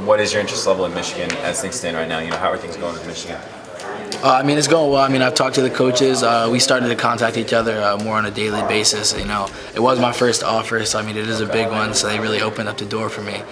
what is your interest level in Michigan as things stand right now? How are things going with Michigan? It's going well. I've talked to the coaches. We started to contact each other more on a daily basis. It was my first offer, so it is a big one. So they really opened up the door for me.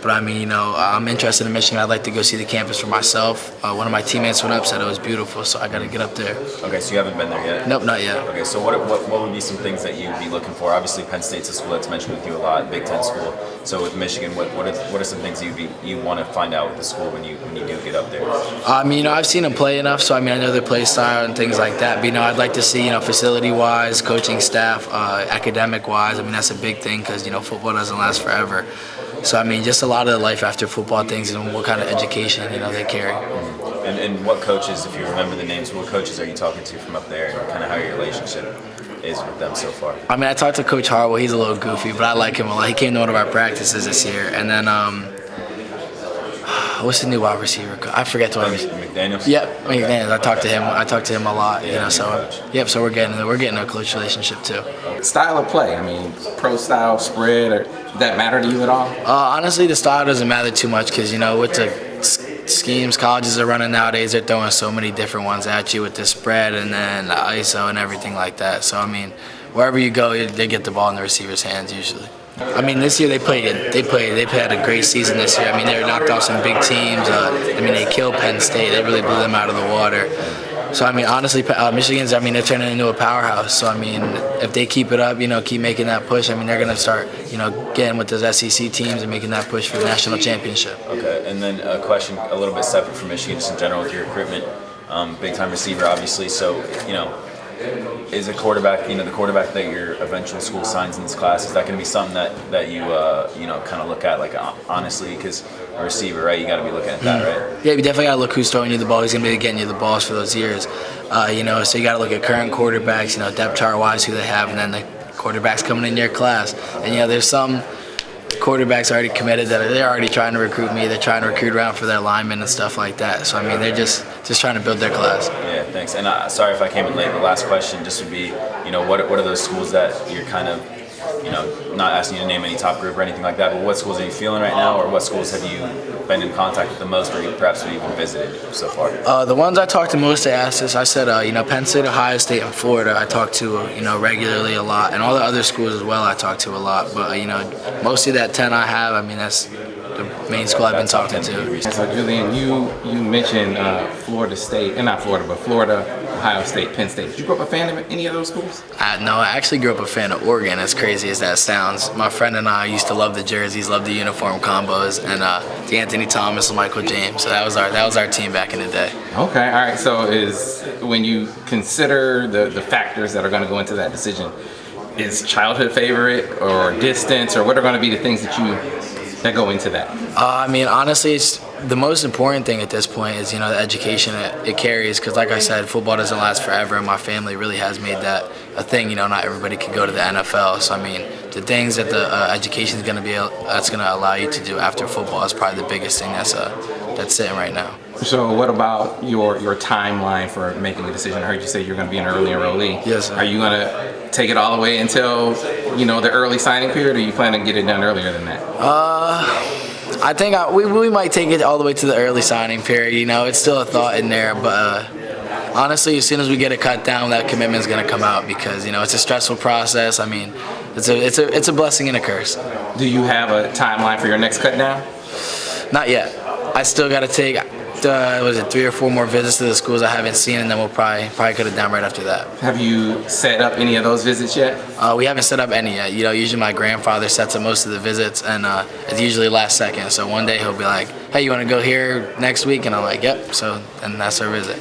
But I'm interested in Michigan. I'd like to go see the campus for myself. One of my teammates went up, said it was beautiful, so I got to get up there. Okay, so you haven't been there yet? Nope, not yet. Okay, so what would be some things that you'd be looking for? Obviously, Penn State's a school that's mentioned with you a lot, Big Ten school. So with Michigan, what are some things you want to find out with the school when you do get up there? I've seen them play enough, so I know their play style and things like that. But I'd like to see facility-wise, coaching staff, academic-wise. That's a big thing because football doesn't last forever. So just a lot of the life after football things and what kind of education they carry. And what coaches, if you remember the names, what coaches are you talking to from up there, and kind of how your relationship is with them so far? I talked to Coach Harwell. He's a little goofy, but I like him a lot. He came to one of our practices this year, and then what's the new wide receiver? I forget what McDaniels. Yep, McDaniels. I talked to him a lot. So we're getting a close relationship too. Style of play. Pro style, spread, or does that matter to you at all? Honestly, the style doesn't matter too much because with the schemes colleges are running nowadays, they're throwing so many different ones at you with the spread and then the ISO and everything like that. So wherever you go, they get the ball in the receiver's hands usually. This year they had a great season this year. They knocked off some big teams. They killed Penn State. They really blew them out of the water. So honestly, Michigan's they're turning into a powerhouse. So if they keep it up, keep making that push, they're gonna start getting with those SEC teams and making that push for the national championship. Okay, and then a question a little bit separate from Michigan, just in general with your recruitment, big time receiver, obviously. So is a quarterback, the quarterback that your eventual school signs in this class, is that going to be something that you kind of look at, like, honestly, because a receiver, right, you got to be looking at that, right? Yeah, you definitely got to look who's throwing you the ball. Who's going to be getting you the balls for those years. So you got to look at current quarterbacks, depth chart wise, who they have, and then the quarterbacks coming in your class. And there's some quarterbacks already committed that they're already trying to recruit me. They're trying to recruit around for their linemen and stuff like that. So they're just trying to build their class. Yeah, thanks. And sorry if I came in late. The last question just would be, what are those schools that you're kind of, not asking you to name any top group or anything like that, but what schools are you feeling right now, or what schools have you been in contact with the most, or you perhaps have even visited so far? The ones I talked to most, they asked us. I said, Penn State, Ohio State, and Florida. I talked to, regularly a lot, and all the other schools as well. I talked to a lot, but mostly that 10 I have. That's the main school I've been talking to. So Julian, you mentioned Florida State, and not Florida, but Florida, Ohio State, Penn State. Did you grow up a fan of any of those schools? No, I actually grew up a fan of Oregon, as crazy as that sounds. My friend and I used to love the jerseys, love the uniform combos, and the Anthony Thomas and Michael James. So that was our team back in the day. Okay, all right. So when you consider the factors that are going to go into that decision, is childhood favorite or distance, or what are going to be the things that go into that? Honestly, it's the most important thing at this point is the education it carries, because like I said, football doesn't last forever, and my family really has made that a thing. Not everybody can go to the NFL, so the things that the education is going to be that's going to allow you to do after football is probably the biggest thing that's sitting right now. So what about your timeline for making a decision? I heard you say you're going to be an early enrollee. Yes, sir. Are you going to take it all the way until the early signing period, or you plan to get it done earlier than that? I think we might take it all the way to the early signing period. It's still a thought in there, but honestly, as soon as we get it cut down, that commitment's going to come out, because it's a stressful process. It's a blessing and a curse. Do you have a timeline for your next cut down? Not yet. I still got to take 3 or 4 more visits to the schools I haven't seen, and then we'll probably cut it down right after that. Have you set up any of those visits yet? We haven't set up any yet. Usually my grandfather sets up most of the visits, and it's usually last second. So one day he'll be like, "Hey, you want to go here next week?" And I'm like, "Yep." So and that's our visit.